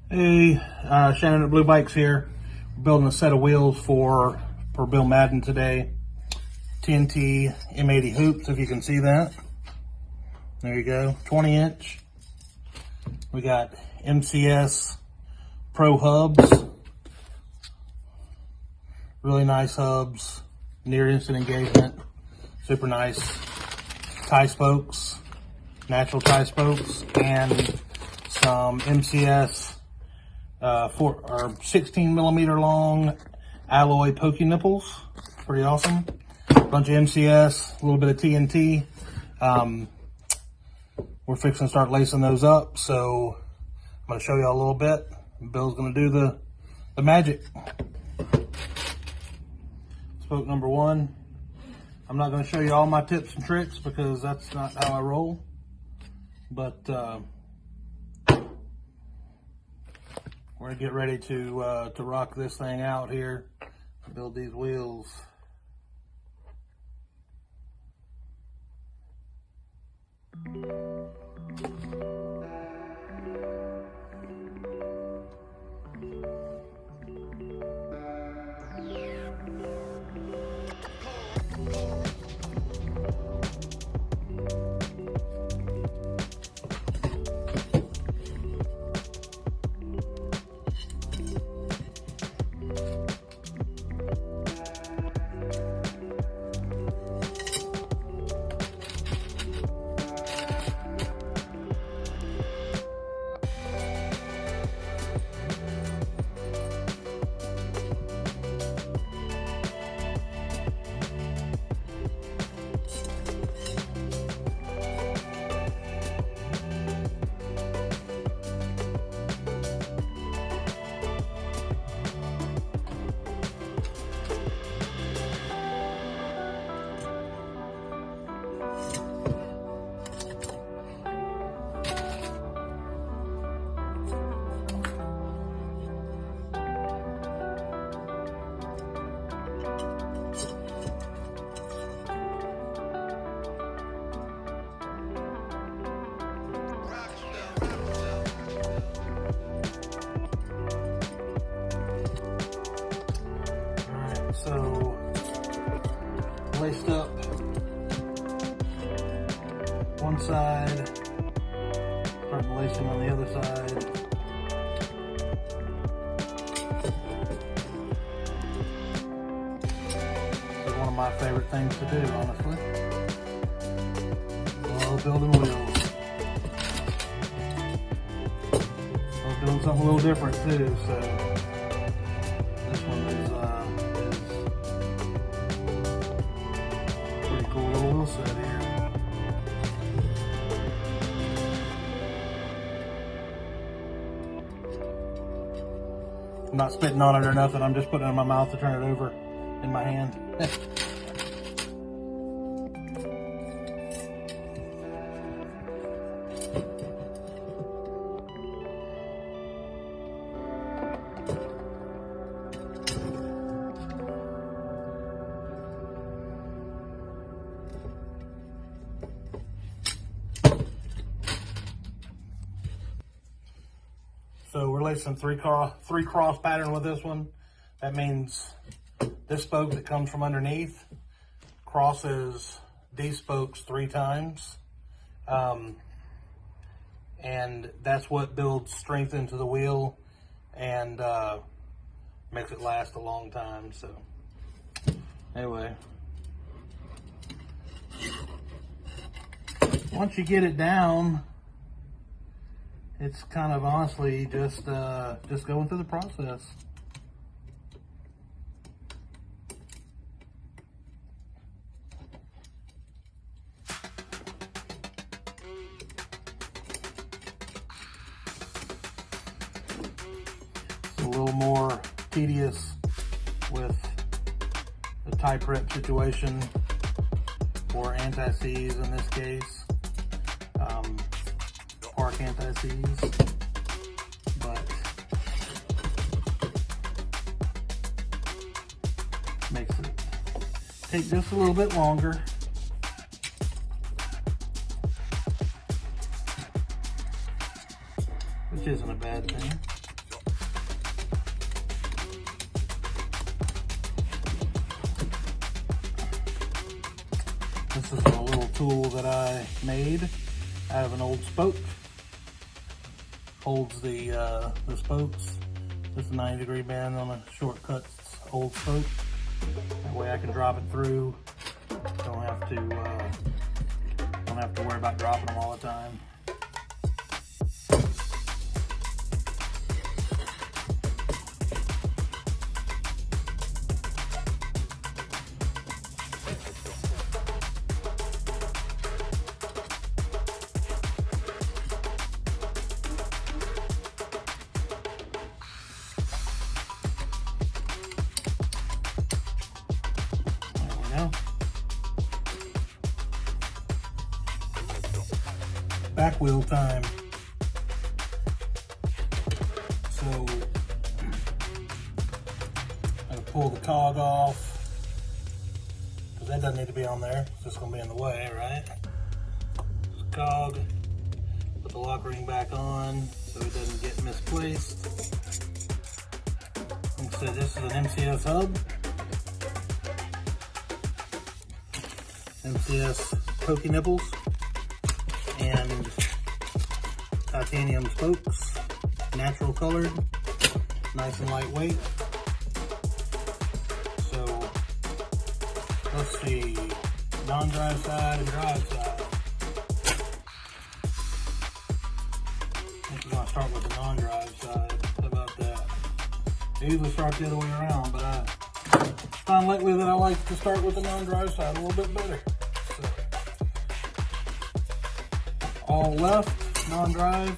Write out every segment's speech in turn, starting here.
Hey, Shannon at Blue Bikes here. We're building a set of wheels for Bill Madden today. TNT M80 hoops, if you can see that. There you go, 20-inch. We got MCS Pro hubs. Really nice hubs, near instant engagement, super nice. Tie spokes, natural tie spokes, and some MCS 16 millimeter long alloy pokey nipples. Pretty awesome. Bunch of MCS, a little bit of TNT. We're fixing to start lacing those up, so I'm going to show you all a little bit. Bill's going to do the magic. Spoke number one. I'm not going to show you all my tips and tricks because that's not how I roll, but we're going to get ready to rock this thing out here, build these wheels. So, laced up one side, starting lacing on the other side. This is one of my favorite things to do, honestly. I love building wheels. I was doing something a little different too, so this one is cool little wheel set here. I'm not spitting on it or nothing, I'm just putting it in my mouth to turn it over in my hand. So we're lacing three cross pattern with this one. That means this spoke that comes from underneath crosses these spokes 3 times. And that's what builds strength into the wheel and makes it last a long time. So anyway, once you get it down, it's kind of honestly just going through the process. It's a little more tedious with the tie prep situation, or anti-seize in this case. Park anti-seize, but makes it take just a little bit longer. Which isn't a bad thing. tool that I made out of an old spoke. Holds the spokes. Just a 90-degree bend on a shortcut old spoke. That way I can drop it through. Don't have to worry about dropping them all the time. Back wheel time. So I'm gonna pull the cog off because that doesn't need to be on there. It's just gonna be in the way, right? Cog. Put the lock ring back on so it doesn't get misplaced. Like I said, this is an MCS hub. MCS pokey nipples and titanium spokes, natural colored, nice and lightweight. So let's see, non-drive side and drive side. I think we're gonna start with the non-drive side. How about that? I usually start the other way around, but I found lately that I like to start with the non-drive side a little bit better. All left, non-drive.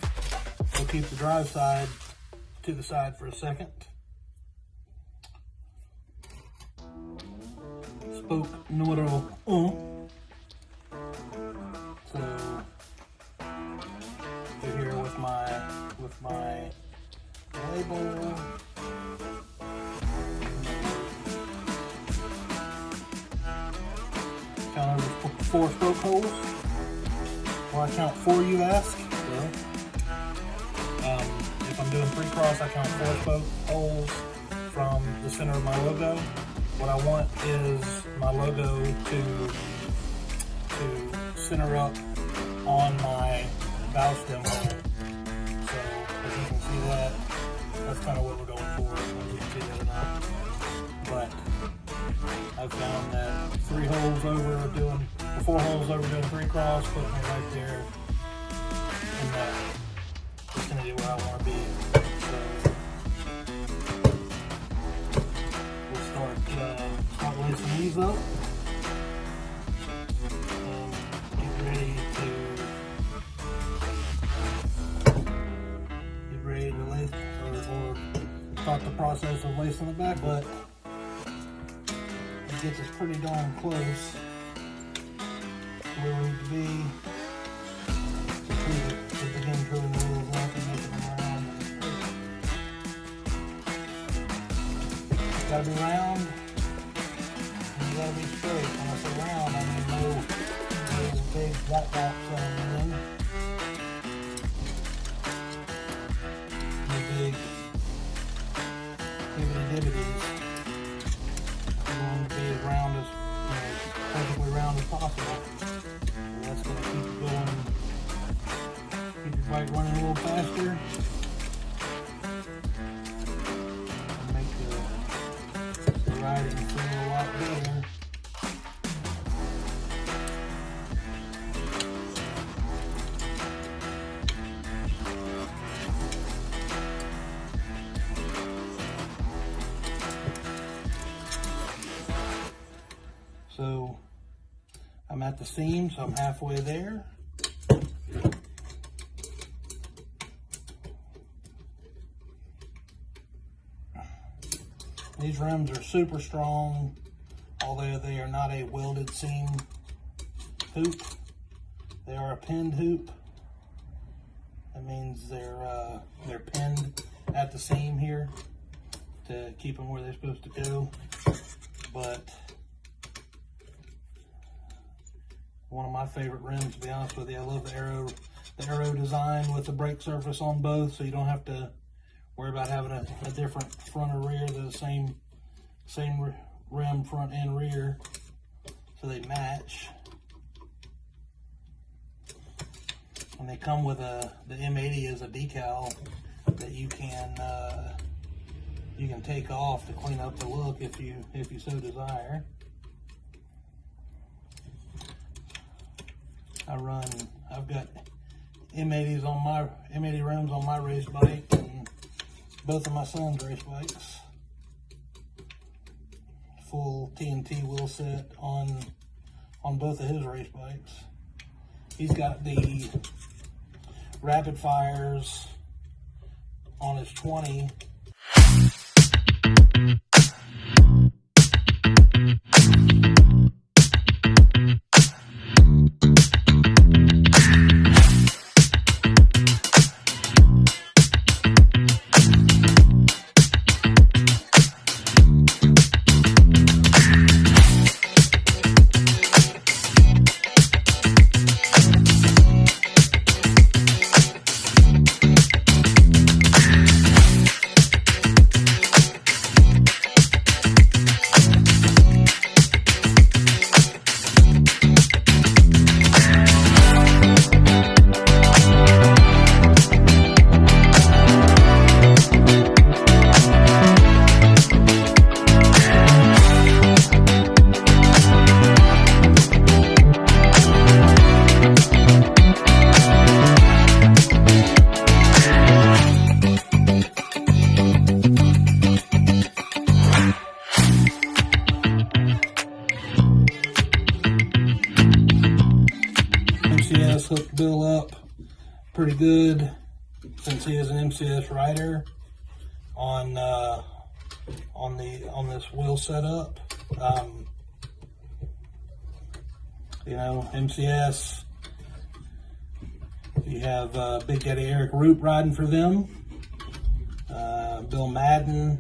We'll keep the drive side to the side for a second. Spoke numero 1. So we're here with my label. Count over 4 spoke holes. Well, I count 4, you ask? Well, if I'm doing 3 cross, I count 4 spoke holes from the center of my logo. What I want is my logo to center up on my valve stem hole. So, as you can see that's kind of what we're going for. I don't know if you can see that or not. But I've found that 3 holes over doing, 4 holes over doing 3 cross, put me right there in that vicinity where I want to be. So we'll start lacing these up and get ready to lace or start the process of lacing the back, but it gets us pretty darn close where we need to be to begin drilling the wheels up and making them round. You gotta be round and you gotta be straight. When I say round, I mean no big wop wops or anything. No big dibbity-dibbities. We want to be as round as, perfectly round as possible. So that's going to keep it going, keep your bike running a little faster, and make the riding feel a lot better. So I'm at the seam, so I'm halfway there. These rims are super strong, although they are not a welded seam hoop. They are a pinned hoop. That means they're pinned at the seam here to keep them where they're supposed to go. But one of my favorite rims, to be honest with you. I love the arrow design with the brake surface on both, so you don't have to worry about having a different front or rear. They're the same rim front and rear, so they match. And they come with the M80 as a decal that you can take off to clean up the look if you so desire. I've got M80s on my M80 rims on my race bike and both of my son's race bikes. Full TNT wheel set on both of his race bikes. He's got the rapid fires on his 20. MCS hooked Bill up pretty good since he is an MCS rider on this wheel setup. You know, MCS, you have Big Daddy Eric Roop riding for them, Bill Madden,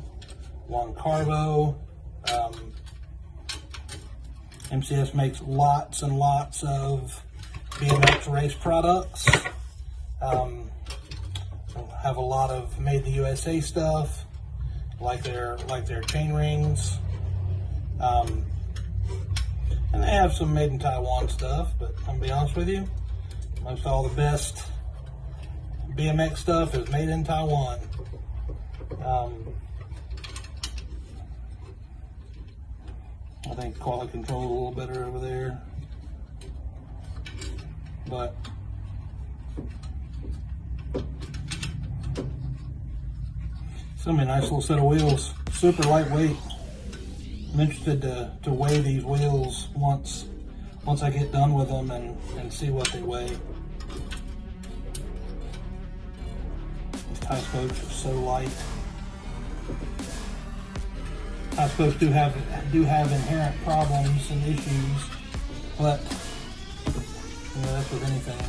Juan Carbo. MCS makes lots and lots of BMX race products. Have a lot of made in the USA stuff, like their chain rings, and they have some made in Taiwan stuff. But I'm gonna be honest with you, most all the best BMX stuff is made in Taiwan. I think quality control is a little better over there, but it's gonna be a nice little set of wheels. Super lightweight. I'm interested to weigh these wheels once I get done with them and see what they weigh. These tie spokes are so light. Tie spokes do have inherent problems and issues, but you know, that's with anything.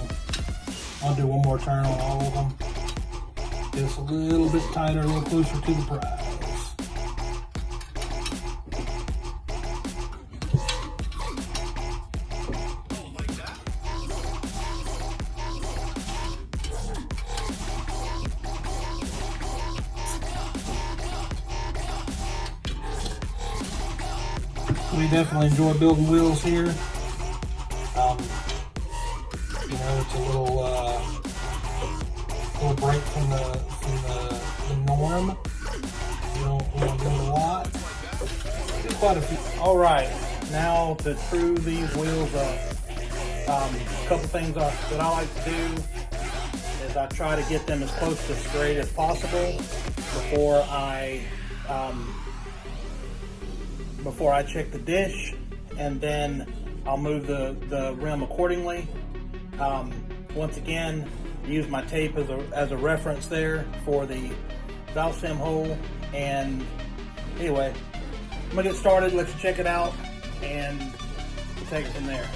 I'll do one more turn on all of them. Just a little bit tighter, a little closer to the prize. We definitely enjoy building wheels here. You know, it's a little break from the norm. We don't do it a lot. We do quite a few. All right, now to true these wheels up. A couple things that I like to do is I try to get them as close to straight as possible before I check the dish, and then I'll move the rim accordingly. Once again, use my tape as a reference there for the valve stem hole. And anyway, I'm gonna get started, let you check it out, and we'll take it from there.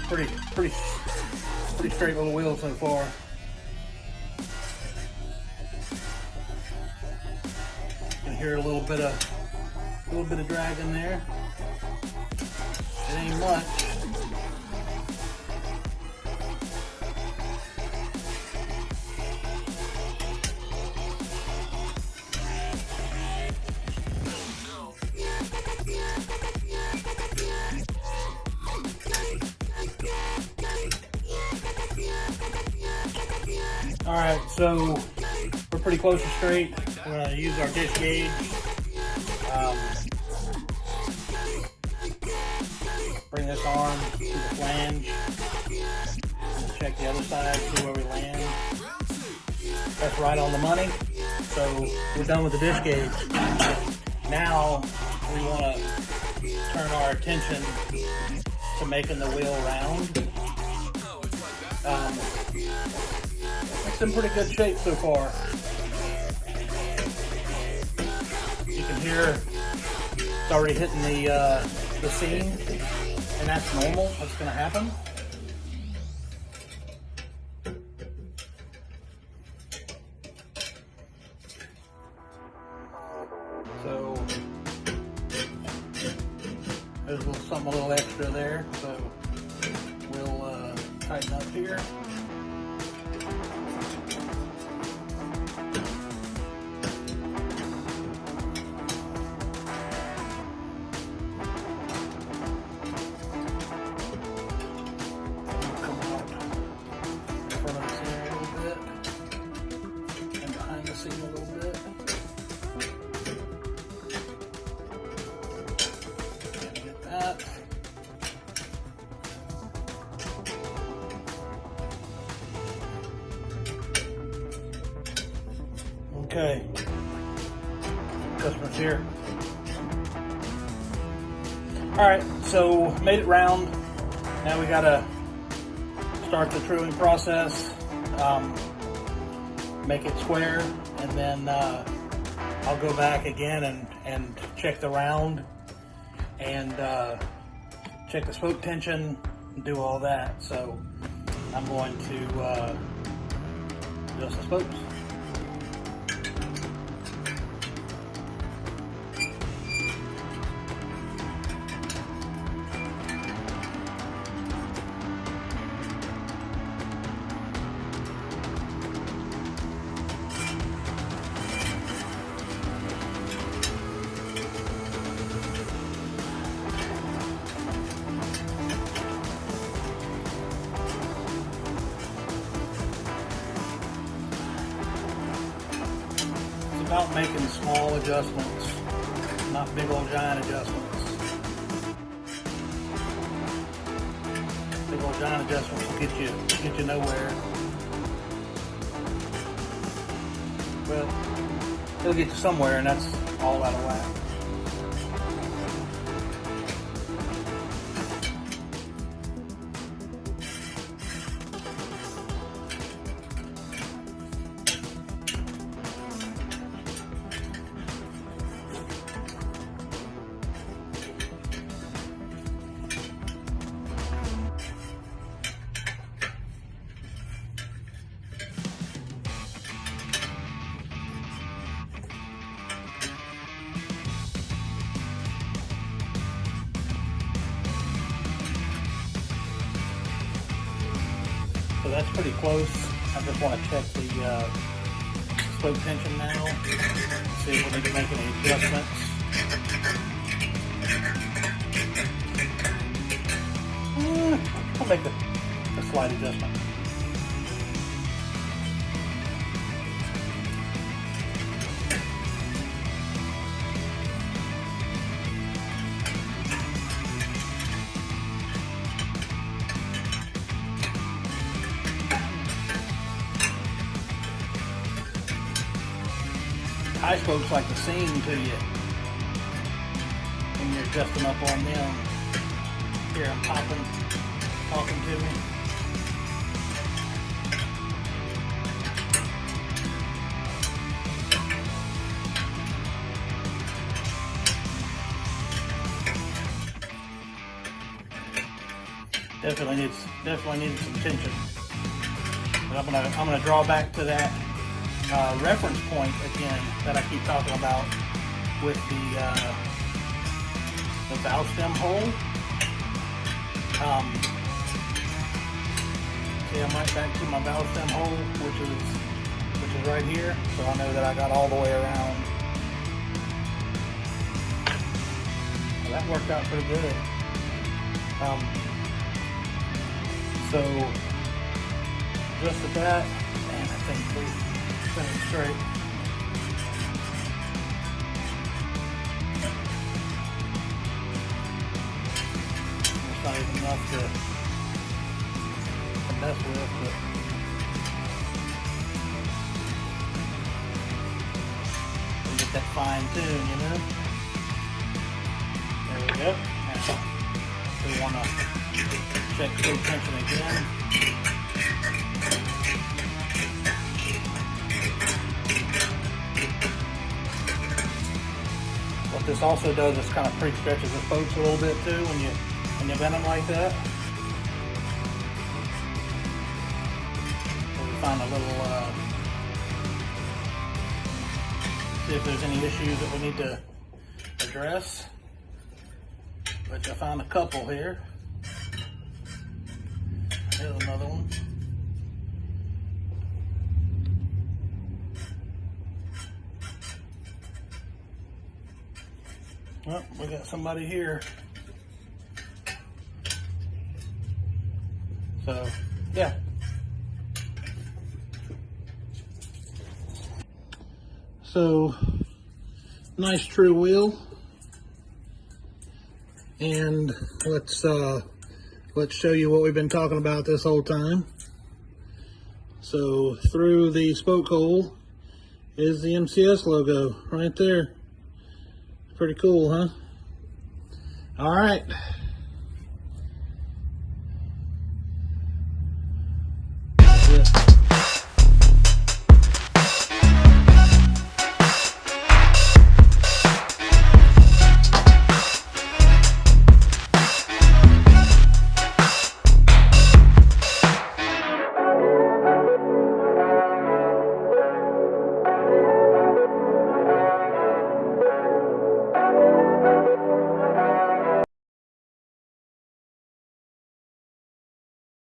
So, pretty straight little wheel so far. You can hear a little bit of drag in there. It ain't much. All right, so we're pretty close to straight. We're going to use our dish gauge. Bring this arm to the flange. Check the other side, see where we land. That's right on the money. So we're done with the dish gauge. Now we want to turn our attention to making the wheel round. It's in pretty good shape so far. You can hear it's already hitting the seam, and that's normal. That's going to happen. So there's a little extra there. So we'll tighten up here. Okay, customer's here. All right, so made it round. Now we gotta start the truing process, make it square, and then I'll go back again and check the round and check the spoke tension and do all that. So I'm going to adjust the spokes. About making small adjustments, not big old giant adjustments. Big old giant adjustments will get you nowhere. Well, it'll get you somewhere, and that's all out of whack. So that's pretty close. I just want to check the spoke tension now, see if we need to make any adjustments. I'll make a slight adjustment. High spokes like to sing to you when you're adjusting up on them. Here, I'm talking to me. Definitely needs some tension. But I'm gonna draw back to that reference point again that I keep talking about with the valve stem hole. See, I'm right back to my valve stem hole, which is right here, so I know that I got all the way around. Well, that worked out pretty good. So just at that, man, thing spinning straight. It's not even enough to mess with, but you get that fine tune, you know? There we go. Now, we want to check screw tension again. What this also does is kind of pre-stretches the spokes a little bit too when you bend them like that. So we find a little, see if there's any issues that we need to address. Which I found a couple here. Here's another one. Well, we got somebody here. So, yeah. So, nice true wheel. And let's show you what we've been talking about this whole time. So through the spoke hole is the MCS logo right there. Pretty cool, huh? All right.